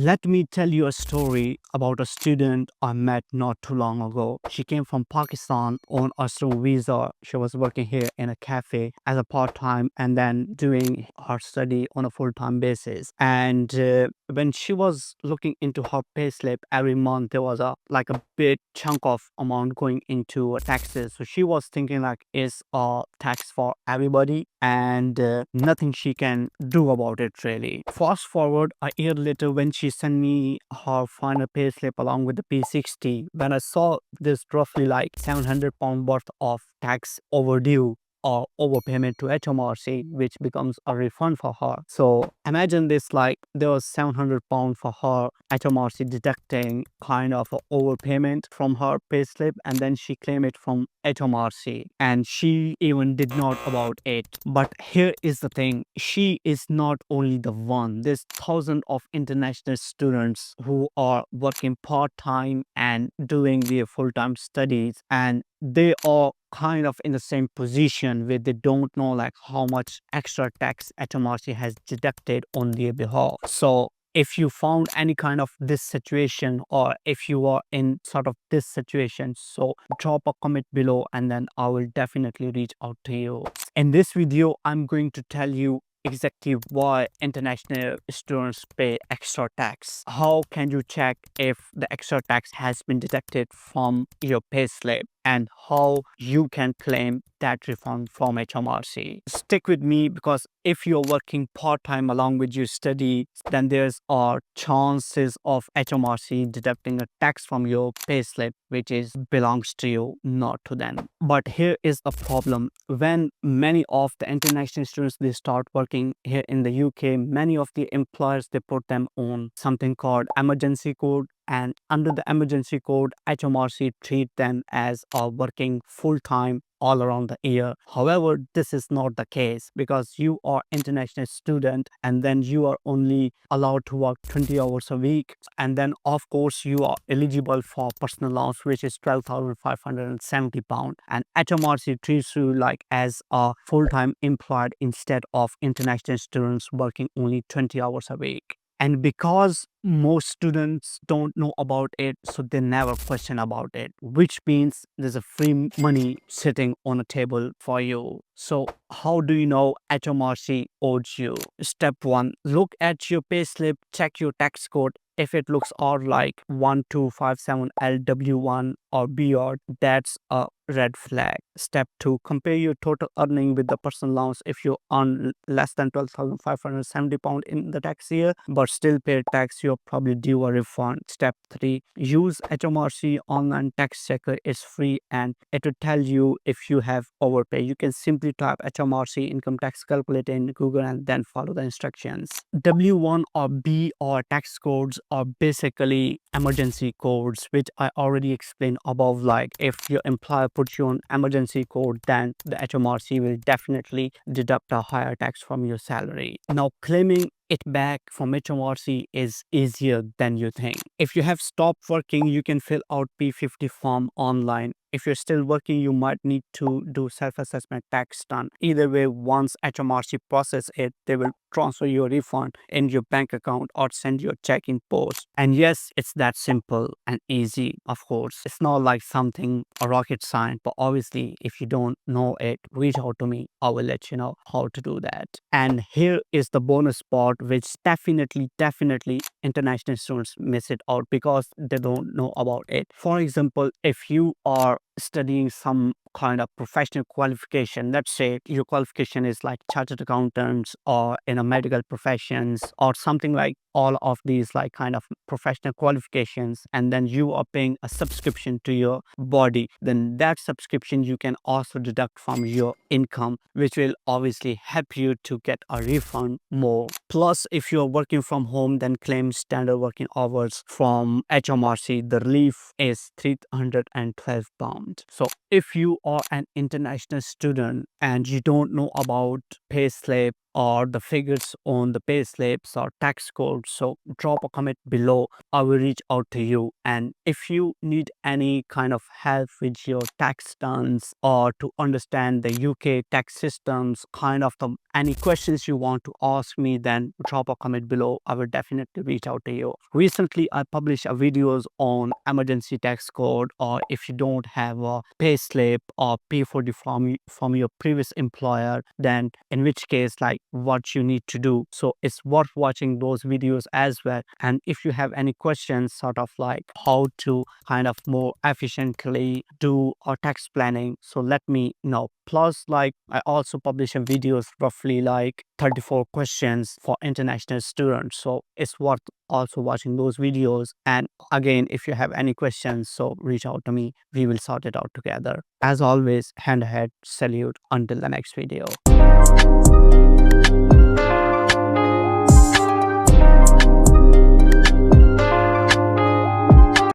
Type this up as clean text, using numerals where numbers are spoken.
Let me tell you a story about a student I met not too long ago. She came from Pakistan on a student visa. She was working here in a cafe as a part time and then doing her study on a full time basis. And when she was looking into her payslip every month, there was a big chunk of amount going into taxes. So she was thinking like, is a tax for everybody, and nothing she can do about it really. Fast forward a year later, when she sent me her final payslip along with the P60, when I saw this roughly like £700 worth of tax overdue or overpayment to HMRC, which becomes a refund for her. So imagine this, like there was £700 for her, HMRC deducting kind of a overpayment from her payslip, and then she claimed it from HMRC, and she even did not about it. But here is the thing, she is not only the one. There's thousands of international students who are working part-time and doing their full-time studies, and they are kind of in the same position where they don't know like how much extra tax HMRC has deducted on their behalf. So if you found any kind of this situation, or if you are in sort of this situation, so drop a comment below and then I will definitely reach out to you. In this video, I'm going to tell you exactly why international students pay extra tax. How can you check if the extra tax has been deducted from your payslip, and how you can claim that refund from HMRC. Stick with me, because if you're working part-time along with your study, then there's chances of HMRC deducting a tax from your payslip, which is belongs to you, not to them. But here is the problem. When many of the international students, they start working here in the UK, many of the employers, they put them on something called emergency code, and under the emergency code, HMRC treat them as working full-time all around the year. However, this is not the case, because you are international student and then you are only allowed to work 20 hours a week, and then of course you are eligible for personal allowance, which is £12,570, and HMRC treats you like as a full-time employed instead of international students working only 20 hours a week. And because most students don't know about it, so they never question about it, which means there's a free money sitting on a table for you. So how do you know HMRC owes you? Step 1, look at your payslip, check your tax code. If it looks odd like 1257LW1 or beyond, that's a red flag. Step 2, compare your total earning with the personal allowance. If you earn less than £12,570 in the tax year but still pay tax, you're probably due a refund. Step 3, use HMRC online tax checker. It's free and it will tell you if you have overpaid. You can simply type HMRC income tax calculator in Google and then follow the instructions. W1 or B or tax codes are basically emergency codes, which I already explained above. Like if your employer puts you on emergency code, then the HMRC will definitely deduct a higher tax from your salary. Now, claiming it back from HMRC is easier than you think. If you have stopped working, you can fill out P50 form online. If you're still working, you might need to do self-assessment tax done. Either way, once HMRC process it, they will transfer your refund in your bank account or send you a check in post. And yes, it's that simple and easy. Of course, it's not like something a rocket science, but obviously if you don't know it, reach out to me. I will let you know how to do that. And here is the bonus part, which definitely international students miss it out because they don't know about it. For example, if you are studying some kind of professional qualification, let's say your qualification is like chartered accountants or in a medical professions or something, like all of these like kind of professional qualifications, and then you are paying a subscription to your body, then that subscription you can also deduct from your income, which will obviously help you to get a refund more. Plus, if you're working from home, then claim standard working hours from HMRC. The relief is £312. So if you are an international student and you don't know about payslip or the figures on the pay slips or tax codes, so drop a comment below. I will reach out to you. And if you need any kind of help with your tax returns or to understand the UK tax systems, kind of any questions you want to ask me, then drop a comment below. I will definitely reach out to you. Recently, I published a videos on emergency tax code, or if you don't have a pay slip or P40 from your previous employer, then in which case, like, what you need to do. So it's worth watching those videos as well. And if you have any questions, sort of like how to kind of more efficiently do our tax planning, so let me know. Plus, like, I also publish a videos roughly like 34 questions for international students, so it's worth also watching those videos. And again, if you have any questions, so reach out to me, we will sort it out together. As always, hand ahead, salute, until the next video.